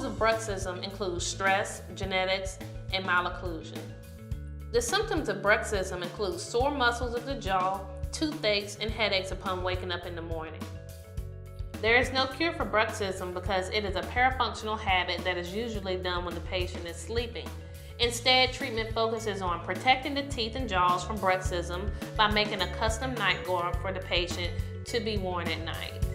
of bruxism include stress, genetics, and malocclusion. The symptoms of bruxism include sore muscles of the jaw, toothaches, and headaches upon waking up in the morning. There is no cure for bruxism because it is a parafunctional habit that is usually done when the patient is sleeping. Instead, treatment focuses on protecting the teeth and jaws from bruxism by making a custom night guard for the patient to be worn at night.